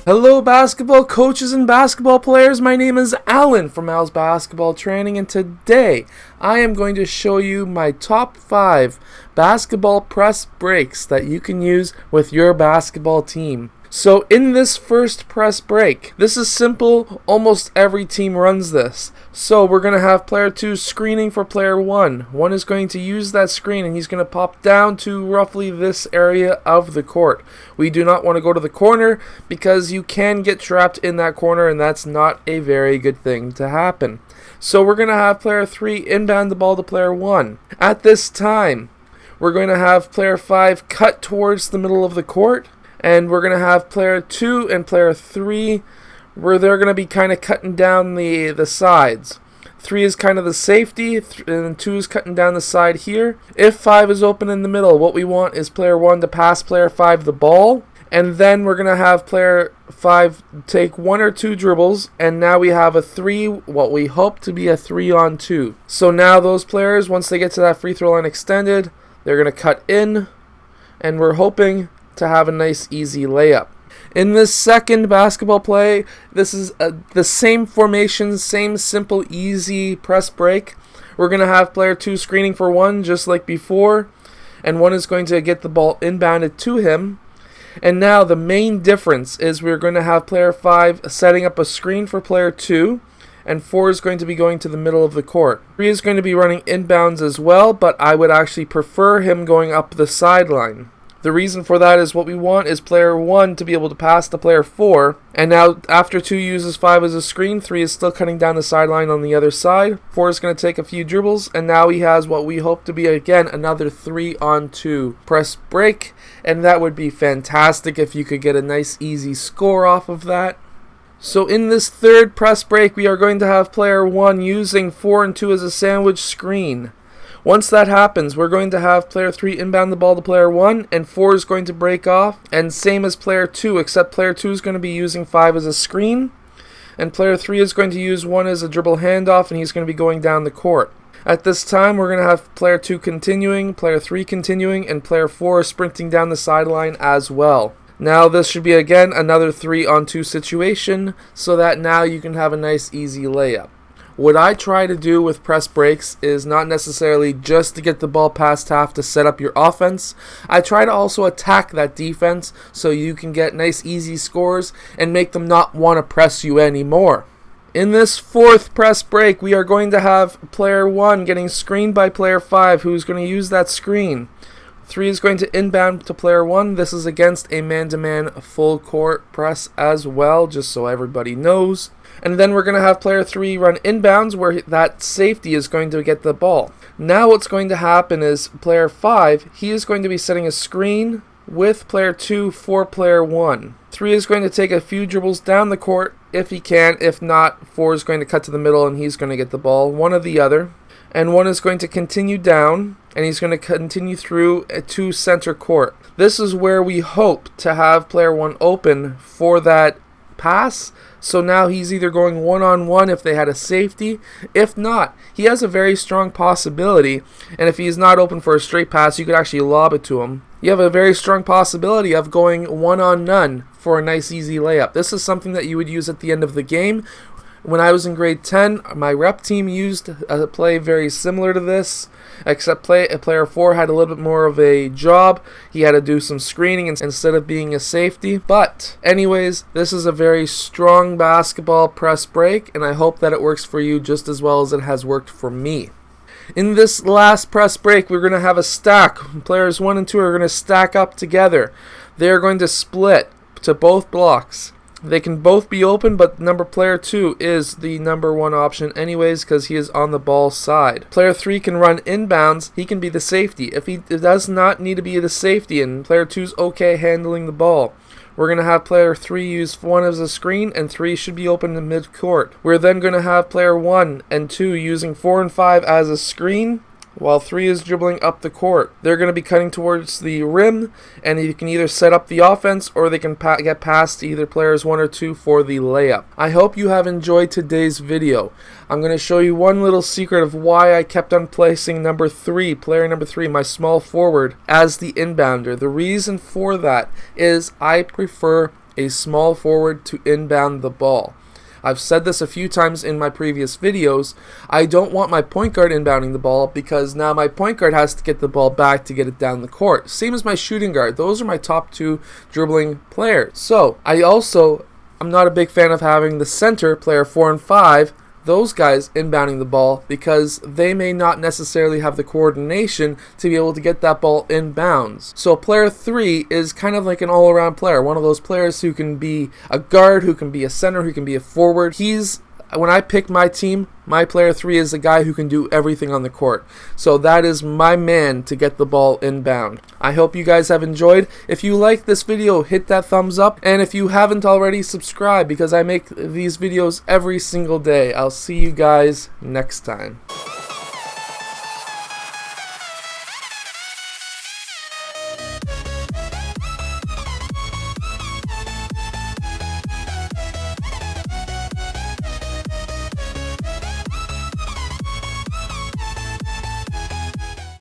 Hello basketball coaches and basketball players, my name is Alan from Al's Basketball Training, and today I am going to show you my top 5 basketball press breaks that you can use with your basketball team. So in this first press break, this is simple, almost every team runs this. So we're going to have player 2 screening for player 1. One is going to use that screen and he's going to pop down to roughly this area of the court. We do not want to go to the corner because you can get trapped in that corner and that's not a very good thing to happen. So we're going to have player 3 inbound the ball to player 1. At this time, we're going to have player 5 cut towards the middle of the court. And we're going to have player 2 and player 3 where they're going to be kind of cutting down the sides. 3 is kind of the safety, and 2 is cutting down the side here. If 5 is open in the middle, what we want is player 1 to pass player 5 the ball. And then we're going to have player 5 take 1 or 2 dribbles. And now we have a 3, what we hope to be a 3-on-2. So now those players, once they get to that free throw line extended, they're going to cut in. And we're hoping to have a nice easy layup. In this second basketball play, this is the same formation, same simple easy press break. We're going to have player 2 screening for 1 just like before, and 1 is going to get the ball inbounded to him. And now the main difference is we're going to have player 5 setting up a screen for player 2, and 4 is going to be going to the middle of the court. 3 is going to be running inbounds as well, but I would actually prefer him going up the sideline. The reason for that is what we want is player 1 to be able to pass to player 4. And now after 2 uses 5 as a screen, 3 is still cutting down the sideline on the other side. 4 is going to take a few dribbles, and now he has what we hope to be, again, another 3-on-2 press break. And that would be fantastic if you could get a nice easy score off of that. So in this third press break, we are going to have player 1 using 4 and 2 as a sandwich screen. Once that happens, we're going to have player 3 inbound the ball to player 1, and 4 is going to break off, and same as player 2, except player 2 is going to be using 5 as a screen, and player 3 is going to use 1 as a dribble handoff, and he's going to be going down the court. At this time, we're going to have player 2 continuing, player 3 continuing, and player 4 sprinting down the sideline as well. Now this should be, again, another 3-on-2 situation, so that now you can have a nice easy layup. What I try to do with press breaks is not necessarily just to get the ball past half to set up your offense. I try to also attack that defense so you can get nice easy scores and make them not want to press you anymore. In this fourth press break, we are going to have player 1 getting screened by player 5, who's going to use that screen. 3 is going to inbound to player 1. This is against a man-to-man full court press as well, just so everybody knows. And then we're going to have player 3 run inbounds where that safety is going to get the ball. Now what's going to happen is player 5, he is going to be setting a screen with player 2 for player 1. 3 is going to take a few dribbles down the court if he can. If not, 4 is going to cut to the middle and he's going to get the ball, one or the other. And 1 is going to continue down, and he's going to continue through to center court. This is where we hope to have player 1 open for that pass. So now he's either going one-on-one if they had a safety. If not, he has a very strong possibility, and if he's not open for a straight pass, you could actually lob it to him. You have a very strong possibility of going one-on-none for a nice easy layup. This is something that you would use at the end of the game. When I was in grade 10, my rep team used a play very similar to this, except player 4 had a little bit more of a job. He had to do some screening instead of being a safety. But anyways, this is a very strong basketball press break, and I hope that it works for you just as well as it has worked for me. In this last press break, we're going to have a stack. Players 1 and 2 are going to stack up together. They are going to split to both blocks. They can both be open, but player 2 is the number 1 option anyways because he is on the ball side. Player 3 can run inbounds. He can be the safety. If he does not need to be the safety and player 2 is okay handling the ball, we're going to have player 3 use 1 as a screen, and 3 should be open in mid-court. We're then going to have player 1 and 2 using 4 and 5 as a screen, while 3 is dribbling up the court. They're going to be cutting towards the rim, and you can either set up the offense or they can get past either players 1 or 2 for the layup. I hope you have enjoyed today's video. I'm going to show you one little secret of why I kept on placing player number 3, my small forward, as the inbounder. The reason for that is I prefer a small forward to inbound the ball. I've said this a few times in my previous videos. I don't want my point guard inbounding the ball because now my point guard has to get the ball back to get it down the court. Same as my shooting guard. Those are my top two dribbling players. So I'm not a big fan of having the center, player 4 and 5, those guys inbounding the ball because they may not necessarily have the coordination to be able to get that ball inbounds. So player 3 is kind of like an all-around player, one of those players who can be a guard, who can be a center, who can be a forward. When I pick my team, my player 3 is a guy who can do everything on the court. So that is my man to get the ball inbound. I hope you guys have enjoyed. If you like this video, hit that thumbs up. And if you haven't already, subscribe because I make these videos every single day. I'll see you guys next time.